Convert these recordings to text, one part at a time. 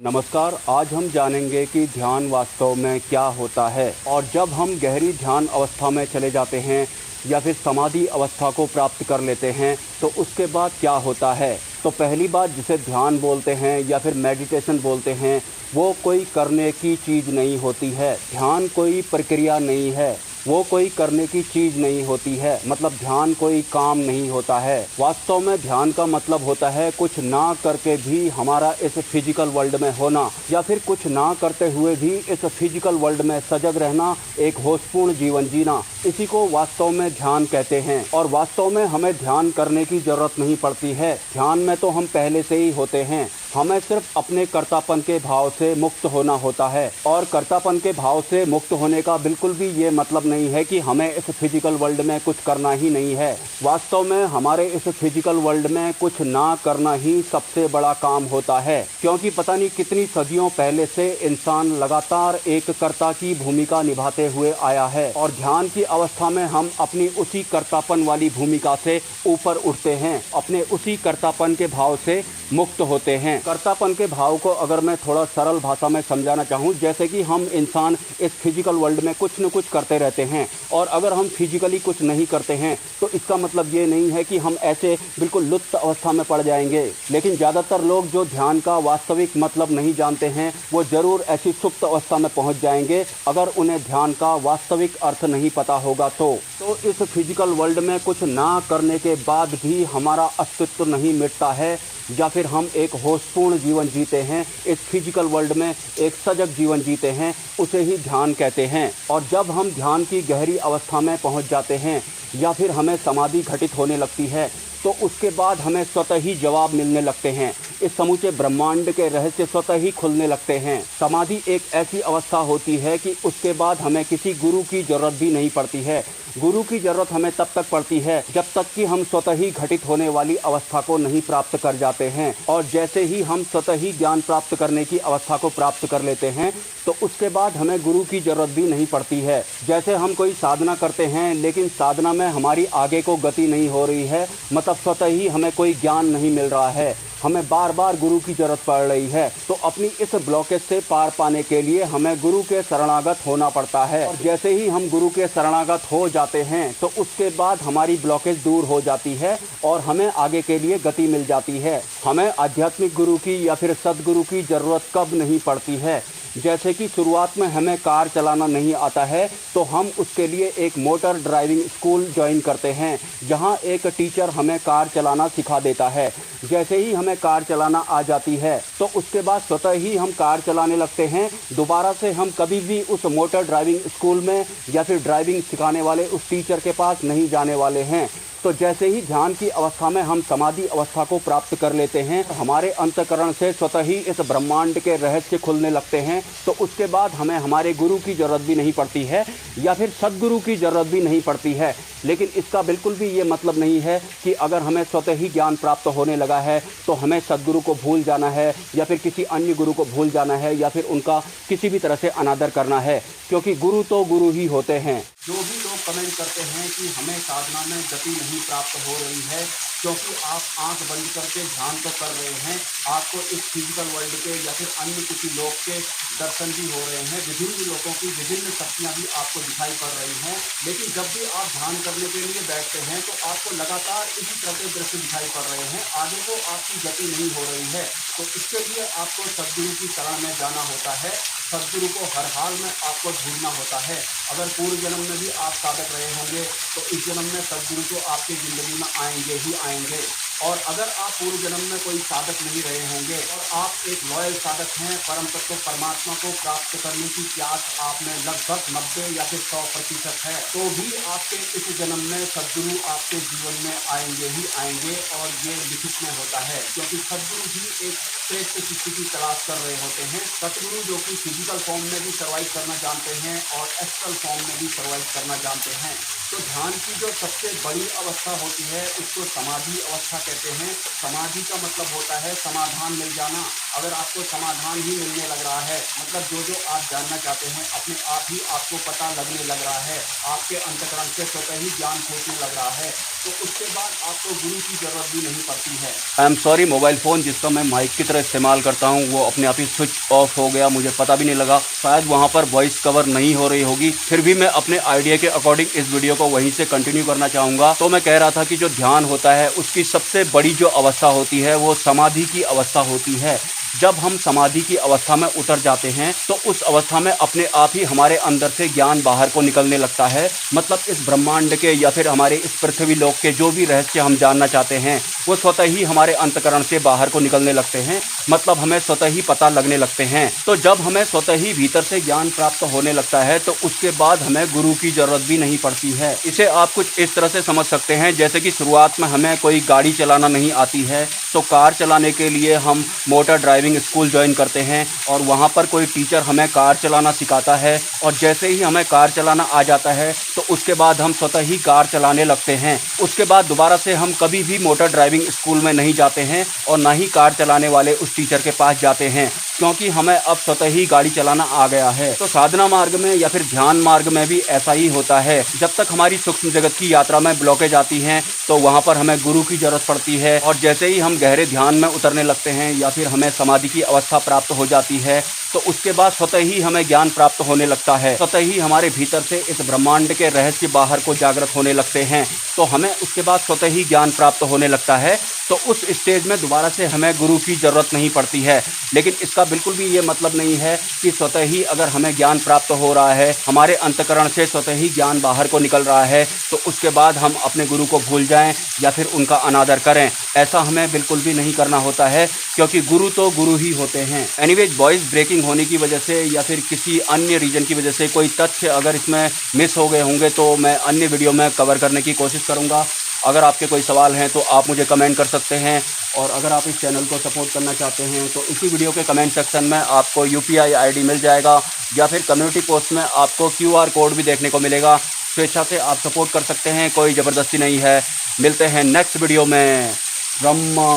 नमस्कार। आज हम जानेंगे कि ध्यान वास्तव में क्या होता है और जब हम गहरी ध्यान अवस्था में चले जाते हैं या फिर समाधि अवस्था को प्राप्त कर लेते हैं तो उसके बाद क्या होता है। तो पहली बात, जिसे ध्यान बोलते हैं या फिर मेडिटेशन बोलते हैं, वो कोई करने की चीज़ नहीं होती है। ध्यान कोई प्रक्रिया नहीं है, वो कोई करने की चीज़ नहीं होती है। मतलब ध्यान कोई काम नहीं होता है। वास्तव में ध्यान का मतलब होता है कुछ ना करके भी हमारा इस फिजिकल वर्ल्ड में होना, या फिर कुछ ना करते हुए भी इस फिजिकल वर्ल्ड में सजग रहना, एक होशपूर्ण जीवन जीना। इसी को वास्तव में ध्यान कहते हैं। और वास्तव में हमें ध्यान करने की ज़रूरत नहीं पड़ती है। ध्यान में तो हम पहले से ही होते हैं। हमें सिर्फ अपने कर्तापन के भाव से मुक्त होना होता है। और कर्तापन के भाव से मुक्त होने का बिल्कुल भी ये मतलब नहीं है कि हमें इस फिजिकल वर्ल्ड में कुछ करना ही नहीं है। वास्तव में हमारे इस फिजिकल वर्ल्ड में कुछ ना करना ही सबसे बड़ा काम होता है, क्योंकि पता नहीं कितनी सदियों पहले से इंसान लगातार एक कर्ता की भूमिका निभाते हुए आया है। और ध्यान की अवस्था में हम अपनी उसी कर्तापन वाली भूमिका से ऊपर उठते हैं, अपने उसी कर्तापन के भाव से मुक्त होते हैं। कर्तापन के भाव को अगर मैं थोड़ा सरल भाषा में समझाना चाहूँ, जैसे कि हम इंसान इस फिजिकल वर्ल्ड में कुछ न कुछ करते रहते हैं, और अगर हम फिजिकली कुछ नहीं करते हैं तो इसका मतलब ये नहीं है कि हम ऐसे बिल्कुल लुप्त अवस्था में पड़ जाएंगे। लेकिन ज़्यादातर लोग जो ध्यान का वास्तविक मतलब नहीं जानते हैं, वो ज़रूर ऐसी सुप्त अवस्था में पहुंच जाएंगे अगर उन्हें ध्यान का वास्तविक अर्थ नहीं पता होगा। तो इस फिजिकल वर्ल्ड में कुछ ना करने के बाद भी हमारा अस्तित्व नहीं मिटता है, या फिर हम एक होशपूर्ण जीवन जीते हैं, इस फिजिकल वर्ल्ड में एक सजग जीवन जीते हैं, उसे ही ध्यान कहते हैं। और जब हम ध्यान की गहरी अवस्था में पहुंच जाते हैं या फिर हमें समाधि घटित होने लगती है, तो उसके बाद हमें स्वतः ही जवाब मिलने लगते हैं। इस समूचे ब्रह्मांड के रहस्य स्वतः ही खुलने लगते हैं। समाधि एक ऐसी अवस्था होती है कि उसके बाद हमें किसी गुरु की ज़रूरत भी नहीं पड़ती है। गुरु की ज़रूरत हमें तब तक पड़ती है जब तक कि हम स्वतः ही घटित होने वाली अवस्था को नहीं प्राप्त कर जाते हैं। और जैसे ही हम स्वतः ही ज्ञान प्राप्त करने की अवस्था को प्राप्त कर लेते हैं तो उसके बाद हमें गुरु की ज़रूरत भी नहीं पड़ती है। जैसे हम कोई साधना करते हैं, लेकिन साधना में हमारी आगे को गति नहीं हो रही है, मतलब स्वतः ही हमें कोई ज्ञान नहीं मिल रहा है, हमें बार बार गुरु की ज़रूरत पड़ रही है, तो अपनी इस ब्लॉकेज से पार पाने के लिए हमें गुरु के शरणागत होना पड़ता है। और जैसे ही हम गुरु के शरणागत हो जाते हैं तो उसके बाद हमारी ब्लॉकेज दूर हो जाती है और हमें आगे के लिए गति मिल जाती है। हमें आध्यात्मिक गुरु की या फिर सदगुरु की ज़रूरत कब नहीं पड़ती है। जैसे कि शुरुआत में हमें कार चलाना नहीं आता है तो हम उसके लिए एक मोटर ड्राइविंग स्कूल ज्वाइन करते हैं, जहां एक टीचर हमें कार चलाना सिखा देता है। जैसे ही हमें कार चलाना आ जाती है तो उसके बाद स्वतः ही हम कार चलाने लगते हैं। दोबारा से हम कभी भी उस मोटर ड्राइविंग स्कूल में या फिर ड्राइविंग सिखाने वाले उस टीचर के पास नहीं जाने वाले हैं। तो जैसे ही ध्यान की अवस्था में हम समाधि अवस्था को प्राप्त कर लेते हैं, हमारे अंतःकरण से स्वतः ही इस ब्रह्मांड के रहस्य खुलने लगते हैं। तो उसके बाद हमें हमारे गुरु की ज़रूरत भी नहीं पड़ती है या फिर सदगुरु की ज़रूरत भी नहीं पड़ती है। लेकिन इसका बिल्कुल भी ये मतलब नहीं है कि अगर हमें स्वतः ही ज्ञान प्राप्त होने लगा है तो हमें सदगुरु को भूल जाना है या फिर किसी अन्य गुरु को भूल जाना है या फिर उनका किसी भी तरह से अनादर करना है, क्योंकि गुरु तो गुरु ही होते हैं। जो भी लोग कमेंट करते हैं कि हमें साधना में गति नहीं प्राप्त हो रही है क्योंकि आप आंख बंद करके ध्यान तो कर रहे हैं, आपको इस फिजिकल वर्ल्ड के या फिर अन्य किसी लोग के दर्शन भी हो रहे हैं, विभिन्न लोगों की विभिन्न शक्तियाँ भी आपको दिखाई पड़ रही हैं, लेकिन जब भी आप ध्यान करने के लिए बैठते हैं तो आपको लगातार इसी तरह के दृश्य दिखाई पड़ रहे हैं, आगे को आपकी गति नहीं हो रही है। तो इसके लिए आपको सदगुरु की शरण में जाना होता है, सदगुरु को हर हाल में आपको ढूंढना होता है। अगर पूर्व जन्म में भी आप साधक रहे होंगे तो इस जन्म में सदगुरु तो आपकी ज़िंदगी में आएंगे ही आएंगे। और अगर आप पूर्व जन्म में कोई साधक नहीं रहे होंगे और आप एक लॉयल साधक हैं, परम तत्व परमात्मा को प्राप्त करने की प्यास आप में लगभग 90 या फिर 100% है, तो भी आपके इस जन्म में सदगुरु आपके जीवन में आएंगे ही आएंगे। और ये लिखित में होता है, क्योंकि सदगुरु ही एक श्रेष्ठ शिष्य की तलाश कर रहे होते हैं। सतगुरु जो कि फिजिकल फॉर्म में भी सर्वाइव करना जानते हैं और एस्ट्रल फॉर्म में भी सर्वाइव करना जानते हैं। तो ध्यान की जो सबसे बड़ी अवस्था होती है उसको समाधि अवस्था कहते हैं। समाधि का मतलब होता है समाधान मिल जाना। अगर आपको समाधान ही मिलने लग रहा है, मतलब जो आप जानना चाहते हैं अपने आप ही आपको पता लगने लग रहा है, आपके अंतःकरण से स्वतः ही ज्ञान खोजने लग रहा है, तो उसके बाद आपको गुरु की ज़रूरत भी नहीं पड़ती है। I am sorry, mobile phone जिसका मैं माइक की तरह इस्तेमाल करता हूँ वो अपने आप ही स्विच ऑफ हो गया, मुझे पता भी नहीं लगा। शायद वहाँ पर वॉइस कवर नहीं हो रही होगी, फिर भी मैं अपने आइडिया के अकॉर्डिंग इस वीडियो को वहीं से कंटिन्यू करना चाहूँगा। तो मैं कह रहा था कि जो ध्यान होता है उसकी सबसे बड़ी जो अवस्था होती है वो समाधि की अवस्था होती है। जब हम समाधि की अवस्था में उतर जाते हैं तो उस अवस्था में अपने आप ही हमारे अंदर से ज्ञान बाहर को निकलने लगता है। मतलब इस ब्रह्मांड के या फिर हमारे इस पृथ्वी लोक के जो भी रहस्य हम जानना चाहते हैं वो स्वतः ही हमारे अंतकरण से बाहर को निकलने लगते हैं। मतलब हमें स्वतः ही पता लगने लगते हैं। तो जब हमें स्वतः ही भीतर से ज्ञान प्राप्त होने लगता है तो उसके बाद हमें गुरु की जरूरत भी नहीं पड़ती है। इसे आप कुछ इस तरह से समझ सकते हैं जैसे कि शुरुआत में हमें कोई गाड़ी चलाना नहीं आती है तो कार चलाने के लिए हम मोटर ड्राइविंग स्कूल ज्वाइन करते हैं और वहाँ पर कोई टीचर हमें कार चलाना सिखाता है और जैसे ही हमें कार चलाना आ जाता है तो उसके बाद हम स्वतः ही कार चलाने लगते हैं। उसके बाद दोबारा से हम कभी भी मोटर ड्राइविंग स्कूल में नहीं जाते हैं और ना ही कार चलाने वाले उस टीचर के पास जाते हैं, क्योंकि हमें अब स्वतः ही गाड़ी चलाना आ गया है। तो साधना मार्ग में या फिर ध्यान मार्ग में भी ऐसा ही होता है। जब तक हमारी सूक्ष्म जगत की यात्रा में ब्लॉकेज आती हैं तो वहाँ पर हमें गुरु की जरूरत पड़ती है और जैसे ही हम गहरे ध्यान में उतरने लगते हैं या फिर हमें समाधि की अवस्था प्राप्त हो जाती है तो उसके बाद स्वतः ही हमें ज्ञान प्राप्त होने लगता है। स्वतः ही हमारे भीतर से इस ब्रह्मांड के रहस्य बाहर को जागृत होने लगते हैं। तो हमें उसके बाद स्वतः ही ज्ञान प्राप्त होने लगता है। तो उस स्टेज में दोबारा से हमें गुरु की ज़रूरत नहीं पड़ती है। लेकिन इसका बिल्कुल भी ये मतलब नहीं है कि स्वतः ही अगर हमें ज्ञान प्राप्त हो रहा है, हमारे अंतकरण से स्वतः ही ज्ञान बाहर को निकल रहा है तो उसके बाद हम अपने गुरु को भूल जाएं या फिर उनका अनादर करें। ऐसा हमें बिल्कुल भी नहीं करना होता है, क्योंकि गुरु तो गुरु ही होते हैं। एनीवेज, वॉइस ब्रेकिंग होने की वजह से या फिर किसी अन्य रीजन की वजह से कोई तथ्य अगर इसमें मिस हो गए होंगे तो मैं अन्य वीडियो में कवर करने की कोशिश करूँगा। अगर आपके कोई सवाल हैं तो आप मुझे कमेंट कर सकते हैं और अगर आप इस चैनल को सपोर्ट करना चाहते हैं तो इसी वीडियो के कमेंट सेक्शन में आपको UPI ID मिल जाएगा या फिर कम्युनिटी पोस्ट में आपको QR कोड भी देखने को मिलेगा। स्वेच्छा से आप सपोर्ट कर सकते हैं, कोई ज़बरदस्ती नहीं है। मिलते हैं नेक्स्ट वीडियो में। ब्रह्मा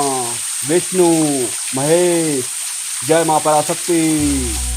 विष्णु महेश, जय मां पराशक्ति।